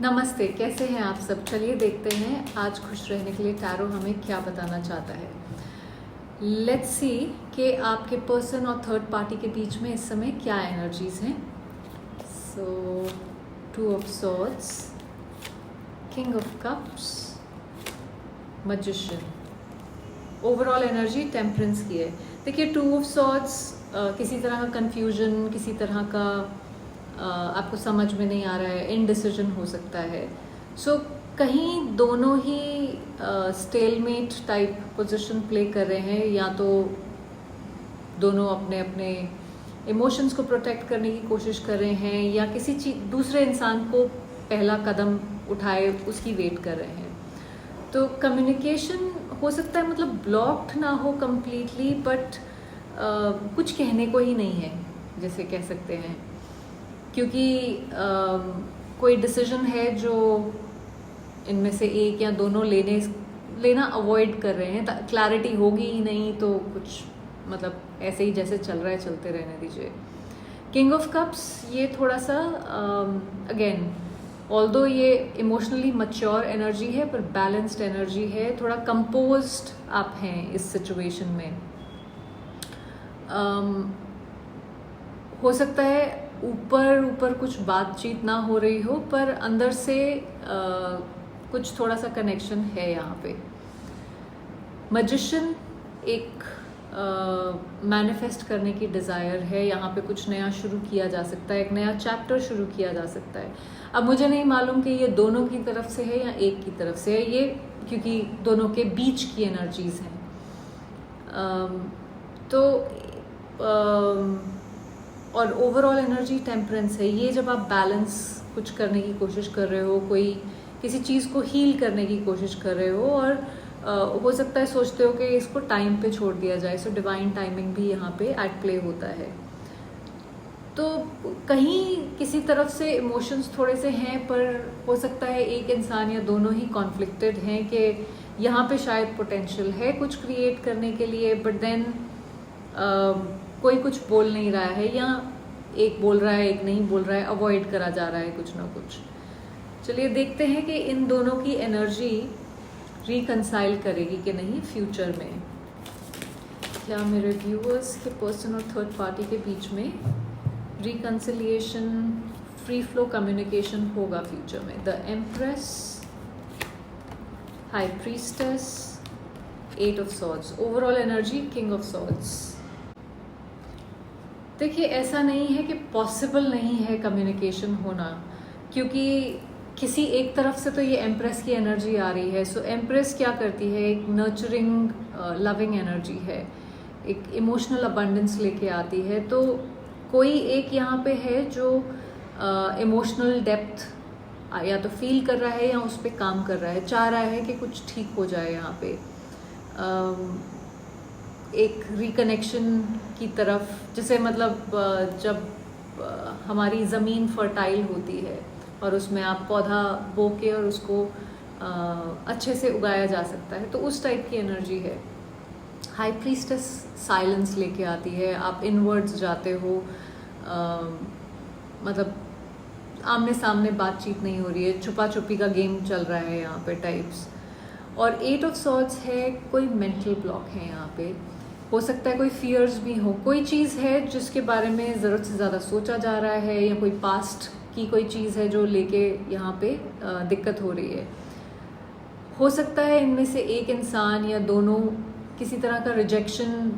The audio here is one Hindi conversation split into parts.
नमस्ते, कैसे हैं आप सब। चलिए देखते हैं आज खुश रहने के लिए टैरो हमें क्या बताना चाहता है। लेट्स सी कि आपके पर्सन और थर्ड पार्टी के बीच में इस समय क्या एनर्जीज हैं। सो 2 of swords, king of cups, magician. Overall energy temperance की है। देखिए 2 ऑफ सॉर्ड्स किसी तरह का कन्फ्यूजन, किसी तरह का आपको समझ में नहीं आ रहा है, इनडिसीजन हो सकता है। सो कहीं दोनों ही स्टेलमेट टाइप पोजीशन प्ले कर रहे हैं, या तो दोनों अपने अपने इमोशंस को प्रोटेक्ट करने की कोशिश कर रहे हैं, या किसी दूसरे इंसान को पहला कदम उठाए उसकी वेट कर रहे हैं। तो कम्युनिकेशन हो सकता है मतलब ब्लॉक्ड ना हो कम्प्लीटली, बट कुछ कहने को ही नहीं है जैसे कह सकते हैं, क्योंकि कोई डिसीजन है जो इनमें से एक या दोनों लेना अवॉइड कर रहे हैं। क्लैरिटी होगी ही नहीं तो कुछ मतलब ऐसे ही जैसे चल रहा है चलते रहने दीजिए। किंग ऑफ कप्स ये थोड़ा सा अगेन ऑल्दो ये इमोशनली मैच्योर एनर्जी है, पर बैलेंस्ड एनर्जी है, थोड़ा कंपोज्ड आप हैं इस सिचुएशन में। हो सकता है ऊपर कुछ बातचीत ना हो रही हो, पर अंदर से कुछ थोड़ा सा कनेक्शन है यहाँ पे। मैजिशियन एक मैनिफेस्ट करने की डिज़ायर है, यहाँ पे कुछ नया शुरू किया जा सकता है, एक नया चैप्टर शुरू किया जा सकता है। अब मुझे नहीं मालूम कि ये दोनों की तरफ से है या एक की तरफ से है, ये क्योंकि दोनों के बीच की एनर्जीज हैं। और ओवरऑल एनर्जी टेम्परेंस है। ये जब आप बैलेंस कुछ करने की कोशिश कर रहे हो, कोई किसी चीज़ को हील करने की कोशिश कर रहे हो, और हो सकता है सोचते हो कि इसको टाइम पे छोड़ दिया जाए। सो डिवाइन टाइमिंग भी यहाँ पे एट प्ले होता है। तो कहीं किसी तरफ से इमोशंस थोड़े से हैं, पर हो सकता है एक इंसान या दोनों ही कॉन्फ्लिक्टेड हैं कि यहाँ पे शायद पोटेंशियल है कुछ क्रिएट करने के लिए, बट देन कोई कुछ बोल नहीं रहा है, या एक बोल रहा है एक नहीं बोल रहा है, अवॉइड करा जा रहा है कुछ ना कुछ। चलिए देखते हैं कि इन दोनों की एनर्जी रिकंसाइल करेगी कि नहीं फ्यूचर में। क्या मेरे व्यूअर्स के पर्सन और थर्ड पार्टी के बीच में रिकंसिलिएशन, फ्री फ्लो कम्युनिकेशन होगा फ्यूचर में। The empress, high priestess, 8 of swords. Overall energy king of swords. देखिए ऐसा नहीं है कि पॉसिबल नहीं है कम्युनिकेशन होना, क्योंकि किसी एक तरफ से तो ये एम्प्रेस की एनर्जी आ रही है। सो एम्प्रेस क्या करती है, एक नर्चरिंग लविंग एनर्जी है, एक इमोशनल अबंडेंस लेके आती है। तो कोई एक यहाँ पे है जो इमोशनल डेप्थ या तो फील कर रहा है या उस पर काम कर रहा है, चाह रहा है कि कुछ ठीक हो जाए यहाँ पे, एक रिकनेक्शन की तरफ। जैसे मतलब जब हमारी ज़मीन फर्टाइल होती है और उसमें आप पौधा बो के और उसको अच्छे से उगाया जा सकता है, तो उस टाइप की एनर्जी है। हाई प्रीस्टेस साइलेंस लेके आती है, आप इनवर्ड्स जाते हो, मतलब आमने सामने बातचीत नहीं हो रही है, छुपा छुपी का गेम चल रहा है यहाँ पे टाइप्स। और 8 ऑफ सॉर्ड्स है, कोई मेंटल ब्लॉक है यहाँ पे। हो सकता है कोई फियर्स भी हो, कोई चीज़ है जिसके बारे में ज़रूरत से ज़्यादा सोचा जा रहा है, या कोई पास्ट की कोई चीज़ है जो लेके यहाँ पे दिक्कत हो रही है। हो सकता है इनमें से एक इंसान या दोनों किसी तरह का रिजेक्शन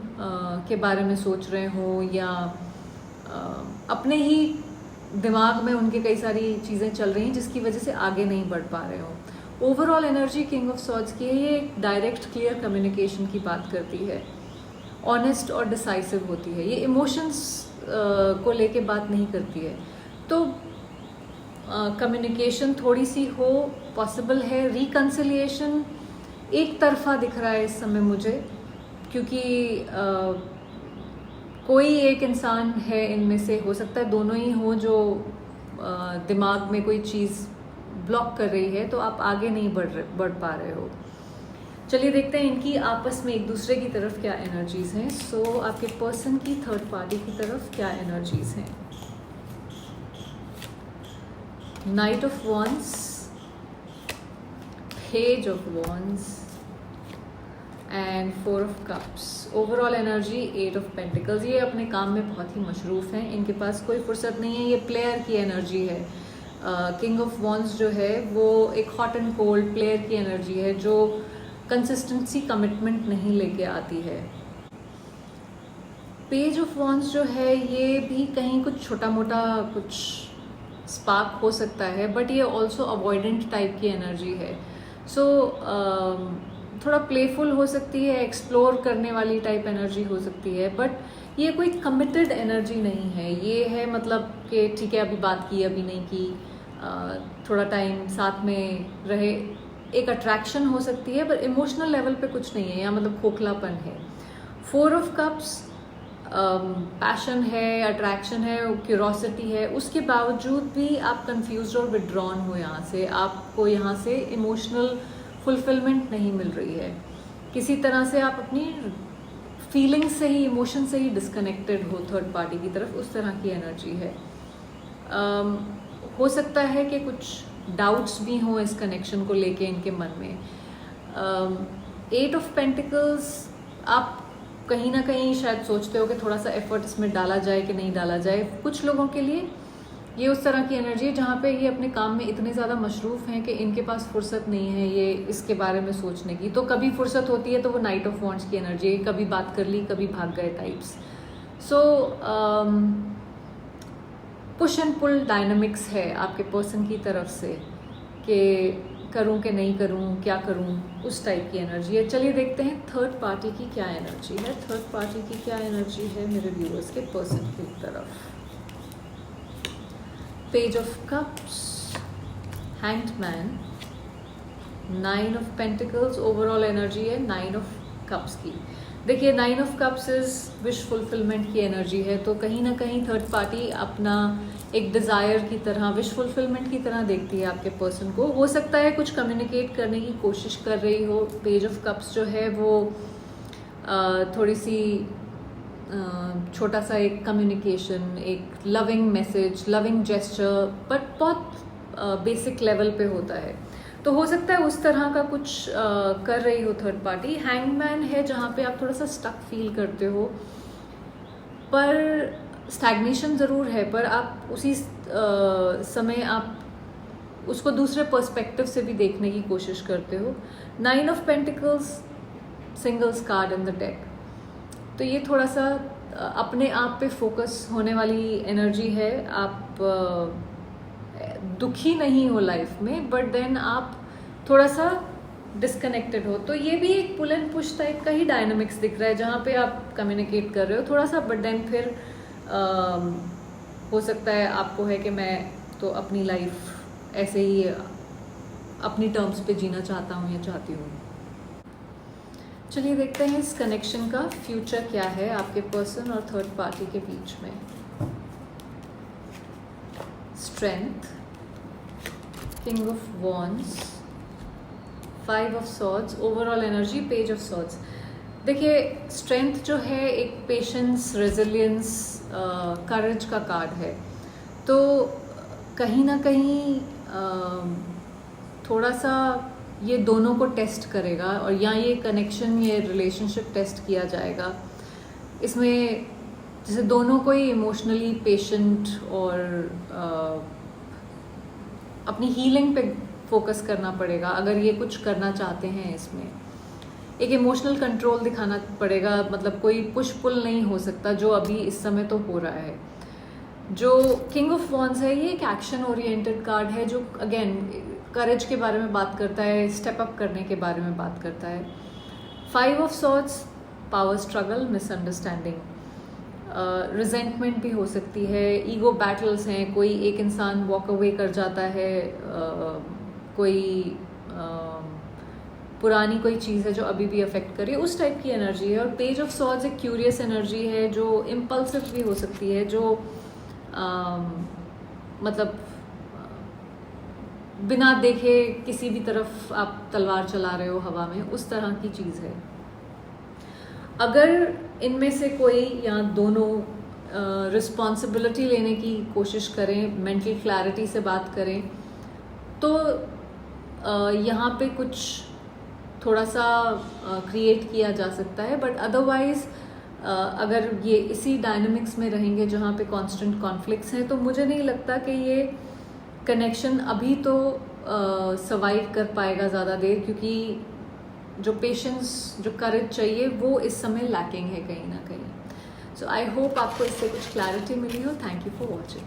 के बारे में सोच रहे हो, या अपने ही दिमाग में उनके कई सारी चीज़ें चल रही हैं जिसकी वजह से आगे नहीं बढ़ पा रहे हो। Overall energy king of swords की है, ये एक डायरेक्ट क्लियर कम्युनिकेशन की बात करती है, ऑनेस्ट और डिसाइसिव होती है, ये इमोशंस को लेके बात नहीं करती है। तो कम्युनिकेशन थोड़ी सी हो पॉसिबल है। रिकंसिलिएशन एक तरफा दिख रहा है इस समय मुझे, क्योंकि कोई एक इंसान है इनमें से, हो सकता है दोनों ही हो, जो दिमाग में कोई चीज़ ब्लॉक कर रही है, तो आप आगे नहीं बढ़ पा रहे हो। चलिए देखते हैं इनकी आपस में एक दूसरे की तरफ क्या एनर्जीज हैं। सो आपके पर्सन की थर्ड पार्टी की तरफ क्या एनर्जीज हैं। Night of wands, page of wands and 4 of cups. Overall energy 8 of pentacles. ये अपने काम में बहुत ही मशरूफ़ हैं, इनके पास कोई फुर्सत नहीं है, ये प्लेयर की एनर्जी है। किंग ऑफ वॉन्ड्स जो है वो एक हॉट एंड कोल्ड प्लेयर की एनर्जी है जो कंसिस्टेंसी कमिटमेंट नहीं लेके आती है। पेज ऑफ वॉन्ड्स जो है ये भी कहीं कुछ छोटा मोटा कुछ स्पार्क हो सकता है, बट ये ऑल्सो अवॉइडेंट टाइप की एनर्जी है। सो थोड़ा प्लेफुल हो सकती है, एक्सप्लोर करने वाली टाइप एनर्जी हो सकती है, बट ये कोई कमिटेड एनर्जी नहीं है। ये है मतलब कि ठीक है अभी बात की अभी नहीं की, थोड़ा टाइम साथ में रहे, एक अट्रैक्शन हो सकती है, पर इमोशनल लेवल पे कुछ नहीं है, या मतलब खोखलापन है। 4 ऑफ कप्स पैशन है, अट्रैक्शन है, क्यूरोसिटी है, उसके बावजूद भी आप कंफ्यूज और विड्रॉन हो यहाँ से, आपको यहाँ से इमोशनल फुलफिलमेंट नहीं मिल रही है। किसी तरह से आप अपनी फीलिंग से ही, इमोशन से ही डिस्कनेक्टेड हो थर्ड पार्टी की तरफ, उस तरह की एनर्जी है। हो सकता है कि कुछ डाउट्स भी हों इस कनेक्शन को लेके इनके मन में। 8 ऑफ पेंटिकल्स, आप कहीं ना कहीं शायद सोचते हो कि थोड़ा सा एफर्ट इसमें डाला जाए कि नहीं डाला जाए। कुछ लोगों के लिए ये उस तरह की एनर्जी है जहाँ पे ये अपने काम में इतने ज़्यादा मशरूफ़ हैं कि इनके पास फुर्सत नहीं है ये इसके बारे में सोचने की। तो कभी फुर्सत होती है तो वो नाइट ऑफ वॉन्ड्स की एनर्जी है, कभी बात कर ली कभी भाग गए types. So push and pull dynamics है आपके पर्सन की तरफ से कि करूं कि नहीं करूं, क्या करूं, उस टाइप की एनर्जी है। चलिए देखते हैं थर्ड पार्टी की क्या एनर्जी है। थर्ड पार्टी की क्या एनर्जी है मेरे व्यूअर्स के पर्सन की तरफ। Page of cups, hanged man, 9 of pentacles. Overall energy है 9 ऑफ कप्स की। देखिए 9 of cups is wish fulfilment की एनर्जी है, तो कहीं ना कहीं थर्ड पार्टी अपना एक डिज़ायर की तरह, विश फुलफिलमेंट की तरह देखती है आपके पर्सन को। हो सकता है कुछ कम्युनिकेट करने की कोशिश कर रही हो। पेज ऑफ कप्स जो है वो थोड़ी सी छोटा सा एक कम्युनिकेशन, एक loving message, loving gesture, but बहुत बेसिक लेवल पे होता है। तो हो सकता है उस तरह का कुछ कर रही हो थर्ड पार्टी। हैंगमैन है जहाँ पे आप थोड़ा सा स्टक फील करते हो, पर स्टैग्नेशन ज़रूर है, पर आप उसी समय आप उसको दूसरे पर्सपेक्टिव से भी देखने की कोशिश करते हो। 9 of pentacles, singles card in the deck, तो ये थोड़ा सा अपने आप पे फोकस होने वाली एनर्जी है। आप दुखी नहीं हो लाइफ में, बट देन आप थोड़ा सा डिस्कनेक्टेड हो, तो ये भी एक पुल एंड पुश टाइप का ही डायनामिक्स दिख रहा है जहाँ पे आप कम्युनिकेट कर रहे हो थोड़ा सा, बट देन फिर हो सकता है आपको है कि मैं तो अपनी लाइफ ऐसे ही अपनी टर्म्स पे जीना चाहता हूँ या चाहती हूँ। चलिए देखते हैं इस कनेक्शन का फ्यूचर क्या है आपके पर्सन और थर्ड पार्टी के बीच में। Strength, king of wands, 5 of swords. Overall energy page of swords. देखिए स्ट्रेंथ जो है एक पेशेंस, रेजिलियंस, करेज का कार्ड है, तो कहीं ना कहीं थोड़ा सा ये दोनों को टेस्ट करेगा, और या ये कनेक्शन, ये रिलेशनशिप टेस्ट किया जाएगा। इसमें जैसे दोनों को ही इमोशनली पेशेंट और अपनी हीलिंग पे फोकस करना पड़ेगा अगर ये कुछ करना चाहते हैं। इसमें एक इमोशनल कंट्रोल दिखाना पड़ेगा, मतलब कोई पुश पुल नहीं हो सकता जो अभी इस समय तो हो रहा है। जो किंग ऑफ वॉन्ड्स है ये एक एक्शन ओरिएंटेड कार्ड है जो अगेन करेज के बारे में बात करता है, स्टेप अप करने के बारे में बात करता है। 5 of swords, power struggle, misunderstanding, resentment भी हो सकती है, ईगो बैटल्स हैं, कोई एक इंसान वॉक अवे कर जाता है, कोई पुरानी कोई चीज़ है जो अभी भी अफेक्ट कर रही है, उस टाइप की एनर्जी है। और पेज ऑफ सॉर्ड्स एक क्यूरियस एनर्जी है जो इम्पल्सिव भी हो सकती है, जो मतलब बिना देखे किसी भी तरफ आप तलवार चला रहे हो हवा में, उस तरह की चीज़ है। अगर इनमें से कोई या दोनों रिस्पॉन्सिबिलिटी लेने की कोशिश करें, मेंटल क्लैरिटी से बात करें, तो यहाँ पे कुछ थोड़ा सा क्रिएट किया जा सकता है, बट अदरवाइज अगर ये इसी डायनामिक्स में रहेंगे जहाँ पे कांस्टेंट कॉन्फ्लिक्ट्स हैं, तो मुझे नहीं लगता कि ये कनेक्शन अभी तो सर्वाइव कर पाएगा ज़्यादा देर, क्योंकि जो पेशेंस, जो करेज चाहिए वो इस समय लैकिंग है कहीं ना कहीं. सो आई होप आपको इससे कुछ क्लैरिटी मिली हो. Thank you for watching.